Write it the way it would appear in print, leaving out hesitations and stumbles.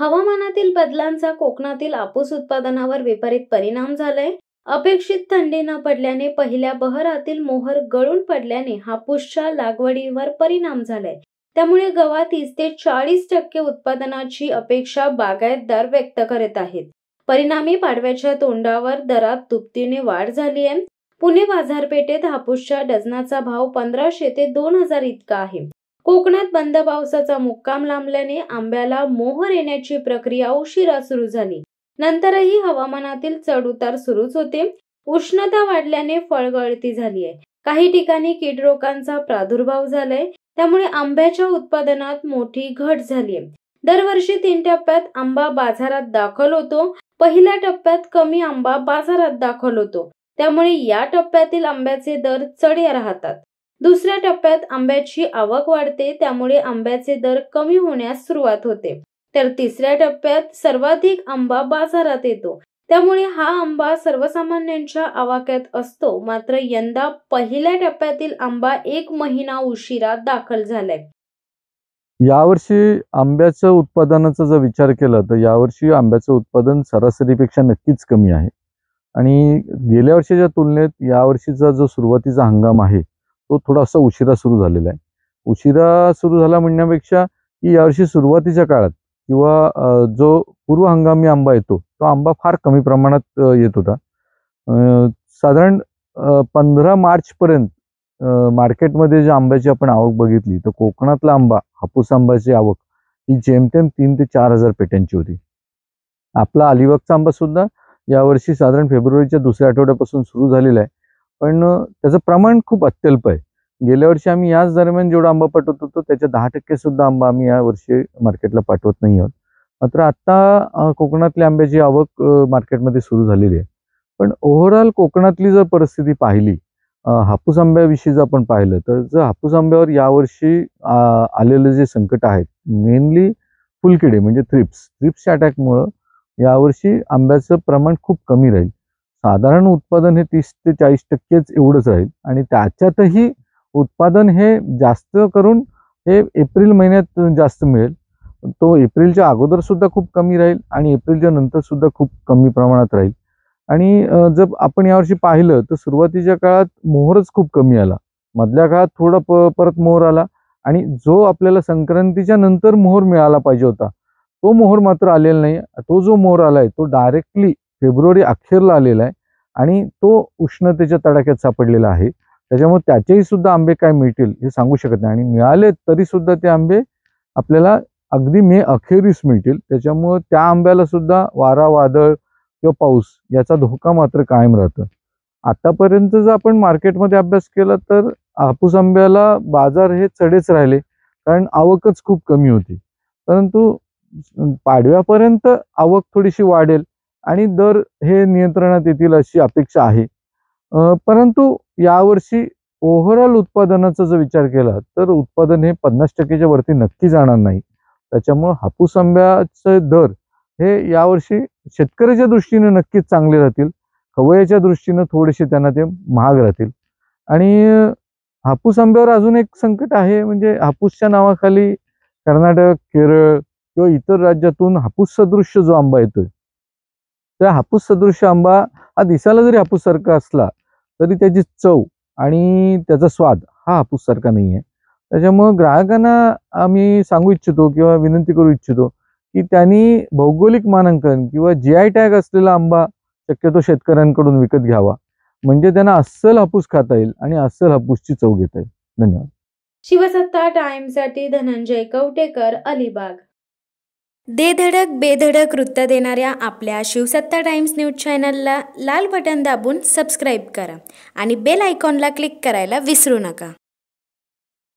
हवामानातील बदलांचा कोकणातील कापूस उत्पादनावर विपरीत परिणाम झालाय. अपेक्षित थंडी न पडल्याने पहिल्या बहरातील मोहर गळून पडल्याने हापूसच्या लागवडीवर परिणाम झालाय. त्यामुळे गव्हा 30 ते 40% उत्पादनाची अपेक्षा बागायतदार व्यक्त करत आहेत. परिणामी पाडव्याच्या तोंडावर दरात दुपटीने वाढ झाली आहे. पुणे बाजारपेठेत हापूसच्या डझनाचा भाव 1500 ते 2000 इतका आहे. कोकणात बंद पावसाचा मुक्काम लांबल्याने आंब्याला मोहर येण्याची प्रक्रिया उशिरा सुरू झाली. नंतरही हवामानातील चढउतार सुरूच होते. उष्णता वाढल्याने फळगळती झाली आहे. काही ठिकाणी कीड रोगांचा प्रादुर्भाव झालाय. त्यामुळे आंब्याच्या उत्पादनात मोठी घट झाली आहे. दरवर्षी 3 टप्प्यात आंबा बाजारात दाखल होतो. पहिल्या टप्प्यात कमी आंबा बाजारात दाखल होतो. त्यामुळे या टप्प्यातील आंब्याचे दर चढे राहतात. दुसऱ्या टप्प्यात आंब्याची आवक वाढते. त्यामुळे आंब्याचे दर कमी होण्यास सुरुवात होते. तर तिसऱ्या टप्प्यात सर्वाधिक आंबा बाजारात येतो. त्यामुळे हा आंबा सर्वसामान्यांच्या आवाक्यात असतो. मात्र यंदा पहिल्या टप्प्यातील आंबा 1 महिना उशिरा दाखल झालाय. यावर्षी आंब्याच्या उत्पादनाचा जर विचार केला तर यावर्षी आंब्याचं उत्पादन सरासरीपेक्षा नक्कीच कमी आहे. आणि गेल्या वर्षीच्या तुलनेत यावर्षीचा जो सुरुवातीचा हंगाम आहे तो थोडासा उशिरा सुरू झालेला आहे. उशिरा सुरू झाला म्हणण्यापेक्षा की यावर्षी सुरुवातीच्या काळात किंवा जो पूर्व हंगामी आंबा येतो तो आंबा फार कमी प्रमाणात येत होता. साधारण 15 मार्चपर्यंत मार्केटमध्ये जे आंब्याची आपण आवक बघितली तर कोकणातला आंबा हापूस आंब्याची आवक ही जेमतेम 3 ते 4000 पेट्यांची होती. आपला अलिबागचा आंबा सुद्धा यावर्षी साधारण फेब्रुवारीच्या दुसऱ्या आठवड्यापासून सुरू झालेला आहे. पण त्याचं प्रमाण खूप अत्यल्प आहे. गेल्या वर्षी आम्ही याच दरम्यान जेवढा आंबा पाठवत होतो त्याच्या 10% सुद्धा आंबा आम्ही यावर्षी मार्केटला पाठवत नाही आहोत. मात्र आता कोकणातल्या आंब्याची आवक मार्केटमध्ये सुरू झालेली आहे. पण ओव्हरऑल कोकणातली जर परिस्थिती पाहिली, हापूस आंब्याविषयी जर आपण पाहिलं तर जर हापूस आंब्यावर यावर्षी आलेले जे संकट आहेत, मेनली फुलकिडे म्हणजे थ्रिप्सच्या अटॅकमुळं यावर्षी आंब्याचं प्रमाण खूप कमी राहील. साधारण उत्पादन हे 30 ते 40% एवढंच राहील. आणि त्याच्यातही उत्पादन हे जास्त करून हे एप्रिल महिन्यात जास्त मिळेल. तो एप्रिलच्या अगोदर सुद्धा खूप कमी राहील आणि एप्रिलच्या नंतर सुद्धा खूप कमी प्रमाणात राहील. आणि जर आपण यावर्षी पाहिलं तर सुरुवातीच्या काळात मोहरच खूप कमी आला. मधल्या काळात थोडा परत मोहर आला आणि जो आपल्याला संक्रांतीच्या नंतर मोहर मिळाला पाहिजे होता तो मोहर मात्र आलेला नाही. तो जो मोहर आलाय तो डायरेक्टली फेब्रुवारी अखेरला आलेला आहे आणि तो उष्णतेच्या तडाख्यात सापडलेला आहे. त्याच्यामुळे त्याचेही सुद्धा आंबे काय मिळतील हे सांगू शकत नाही. आणि मिळाले तरी सुद्धा ते आंबे आपल्याला अगदी मे अखेरीस मिळतील. त्याच्यामुळे त्या आंब्याला सुद्धा वारा, वादळ किंवा पाऊस याचा धोका मात्र कायम राहतो. आतापर्यंत जर आपण मार्केटमध्ये अभ्यास केला तर हापूस आंब्याला बाजार हे चढेच राहिले, कारण आवकच खूप कमी होती. परंतु पाडव्यापर्यंत आवक थोडीशी वाढेल आणि दर हे नियंत्रणात येतील अशी अपेक्षा आहे. परंतु यावर्षी ओव्हरऑल उत्पादनाचा जर विचार केला तर उत्पादन हे 50%च्या वरती नक्की जाणार नाही. त्याच्यामुळे हापूस आंब्याचे दर हे यावर्षी शेतकऱ्याच्या दृष्टीने नक्कीच चांगले राहतील. खवय्याच्या दृष्टीने थोडेसे त्यांना ते महाग राहतील. आणि हापूस आंब्यावर अजून एक संकट आहे, म्हणजे हापूसच्या नावाखाली कर्नाटक, केरळ किंवा इतर राज्यातून हापूस सदृश्य जो आंबा येतोय, त्या हापूस सदृश्य आंबा हा दिसायला जरी हापूस सारखा असला तरी त्याची चव आणि त्याचा स्वाद हा हापूस सारखा नाही आहे. त्याच्यामुळे ग्राहकांना आम्ही सांगू इच्छितो किंवा विनंती करू इच्छितो की त्यांनी भौगोलिक मानांकन किंवा GI टॅग असलेला आंबा शक्यतो शेतकऱ्यांकडून विकत घ्यावा, म्हणजे त्यांना अस्सल हापूस खाता येईल आणि अस्सल हापूसची चव घेता येईल. धन्यवाद. शिवसत्ता टाइम्ससाठी धनंजय कवटेकर, अलिबाग. दे धडक बेधडक वृत्त देणाऱ्या आपल्या शिवसत्ता टाइम्स न्यूज चॅनलला लाल बटन दाबून सबस्क्राईब करा आणि बेल आयकॉनला क्लिक करायला विसरू नका.